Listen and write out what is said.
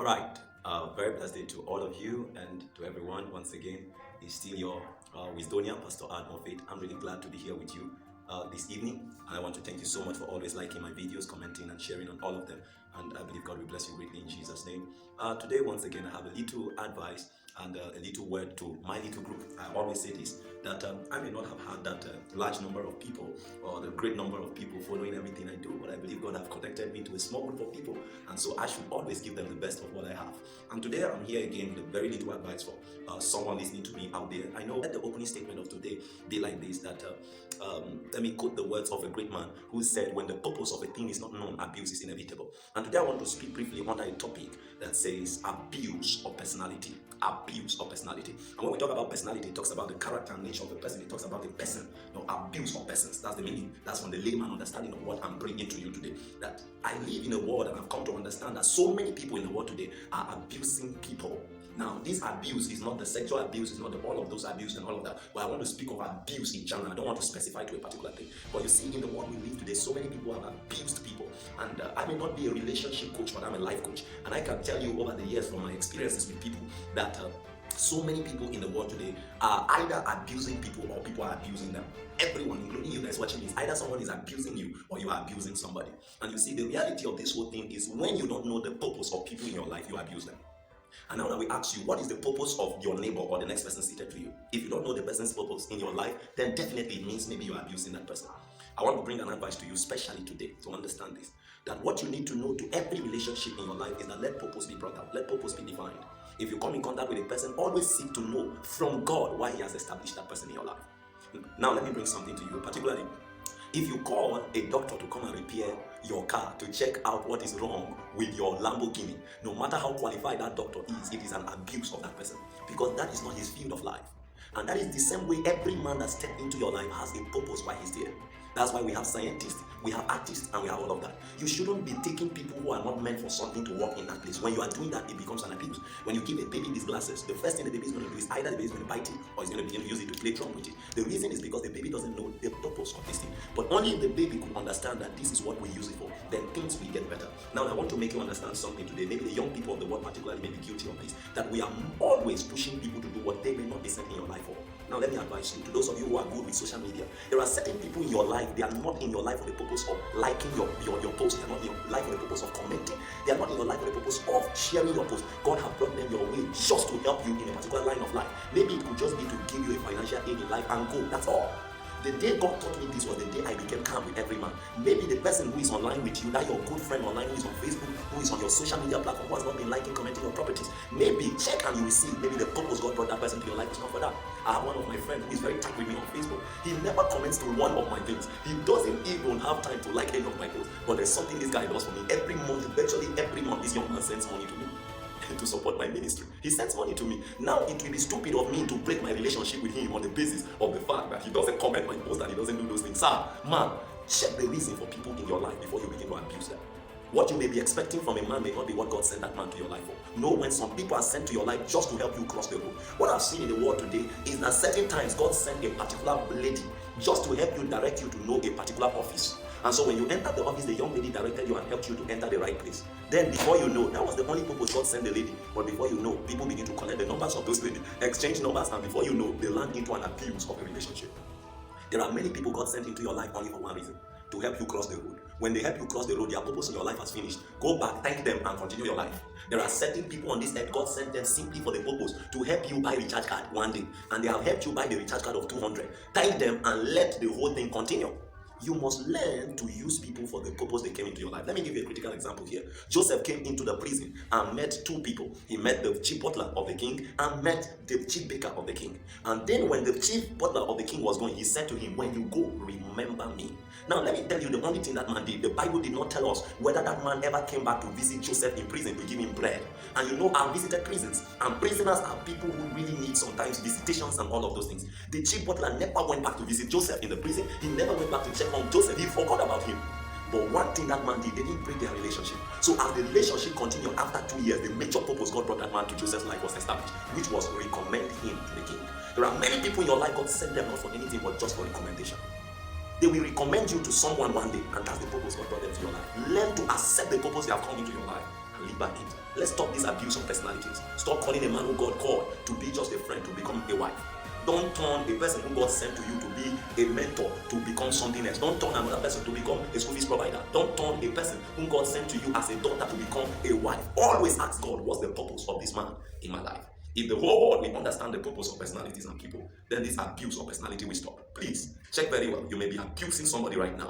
All right. Very blessed day to all of you and to everyone. Once again, it's still your Wisdonian, Pastor Addmore-faith. I'm really glad to be here with you this evening. And I want to thank you so much for always liking my videos, commenting, and sharing on all of them. And I believe God will bless you greatly in Jesus' name. Today, once again, I have a little advice and a little word to my little group. I always say this, that I may not have had that large number of people or the great number of people following everything I do, but I believe God has connected me to a small group of people, and so I should always give them the best of what I have. And today I'm here again with a very little advice for someone listening to me out there. I know that the opening statement of today be like this, that let me quote the words of a great man who said, when the purpose of a thing is not known, abuse is inevitable. And today I want to speak briefly on a topic that says abuse of personality. Abuse of personality. And when we talk about personality, it talks about the character and nature of the person. It talks about the person. No, abuse of persons. That's the meaning. That's from the layman understanding of what I'm bringing to you today. That I live in a world and I've come to understand that so many people in the world today are abusing people. Now, this abuse is not the sexual abuse, it's not all of those abuse and all of that. But I want to speak of abuse in general. I don't want to specify to a particular thing. But you see, in the world we live today, so many people have abused people. And I may not be a relationship coach, but I'm a life coach. And I can tell you over the years from my experiences with people that so many people in the world today are either abusing people or people are abusing them. Everyone, including you guys watching this, either someone is abusing you or you are abusing somebody. And you see, the reality of this whole thing is when you don't know the purpose of people in your life, you abuse them. And now that we ask you, what is the purpose of your neighbor or the next person seated to you? If you don't know the person's purpose in your life, then definitely it means maybe you're abusing that person. I want to bring an advice to you, especially today, to understand this. That what you need to know to every relationship in your life is that let purpose be brought out, let purpose be defined. If you come in contact with a person, always seek to know from God why He has established that person in your life. Now, let me bring something to you, particularly if you call a doctor to come and repair your car to check out what is wrong with your Lamborghini, no matter how qualified that doctor is, it is an abuse of that person because that is not his field of life. And that is the same way every man that stepped into your life has a purpose why he's there. That's why we have scientists, we have artists, and we have all of that. You shouldn't be taking people who are not meant for something to work in that place. When you are doing that, it becomes an abuse. When you give a baby these glasses, the first thing the baby is going to do is either the baby is going to bite it or he's going to begin to use it to play drum with it. The reason is because the baby doesn't know the purpose of this thing. But only if the baby could understand that this is what we use it for, then things will get better. Now, I want to make you understand something today. Maybe the young people of the world particularly may be guilty of this, that we are always pushing people to do what they may not be sent in your life for. Now, let me advise you, to those of you who are good with social media, there are certain people in your life, they are not in your life for the purpose of liking your post. They are not in your life for the purpose of commenting. They are not in your life for the purpose of sharing your post. God has brought them your way just to help you in a particular line of life. Maybe it could just be to give you a financial aid in life and go. That's all. The day God taught me this was the day I became calm with every man. Maybe the person who is online with you, that your good friend online who is on Facebook, who is on your social media platform, who has not been liking, commenting your properties, maybe check and you will see maybe the purpose God brought that person to your life is not for that. I have one of my friends who is very tight with me on Facebook. He never comments to one of my things. He doesn't even have time to like any of my posts. But there's something this guy does for me. Every month, virtually every month, this young man sends money to me to support my ministry. He sends money to me. Now, it will be stupid of me to break my relationship with him on the basis of the fact that he doesn't comment my post and he doesn't do those things. Sir, man, check the reason for people in your life before you begin to abuse them. What you may be expecting from a man may not be what God sent that man to your life for. Know when some people are sent to your life just to help you cross the road. What I've seen in the world today is that certain times God sent a particular lady just to help you, direct you to know a particular office. And so when you enter the office, the young lady directed you and helped you to enter the right place. Then before you know, that was the only purpose God sent the lady. But before you know, people begin to collect the numbers of those ladies, exchange numbers, and before you know, they land into an abuse of the relationship. There are many people God sent into your life only for one reason: to help you cross the road. When they help you cross the road, their purpose in your life has finished. Go back, thank them, and continue your life. There are certain people on this earth, God sent them simply for the purpose to help you buy recharge card one day. And they have helped you buy the recharge card of 200. Thank them and let the whole thing continue. You must learn to use people for the purpose they came into your life. Let me give you a critical example here. Joseph came into the prison and met two people. He met the chief butler of the king and met the chief baker of the king. And then when the chief butler of the king was going, he said to him, when you go, remember me. Now let me tell you the only thing that man did. The Bible did not tell us whether that man ever came back to visit Joseph in prison to give him bread. And you know, I visited prisons, and prisoners are people who really need sometimes visitations and all of those things. The chief butler never went back to visit Joseph in the prison. He never went back to check on Joseph. He forgot about him. But one thing that man did, they didn't break their relationship. So as the relationship continued after 2 years, the major purpose God brought that man to Joseph's life was established, which was to recommend him to the king. There are many people in your life, God sent them not for anything but just for recommendation. They will recommend you to someone one day, and that's the purpose God brought them to your life. Learn to accept the purpose they have come into your life and live by it. Let's stop this abuse of personalities. Stop calling a man who God called to be just a friend, to become a wife. Don't turn a person who God sent to you to be a mentor to become something else. Don't turn another person to become a school fees provider. Don't turn a person whom God sent to you as a daughter to become a wife. Always ask God, what's the purpose of this man in my life? If the whole world will understand the purpose of personalities and people, then this abuse of personality will stop. Please check very well. You may be abusing somebody right now.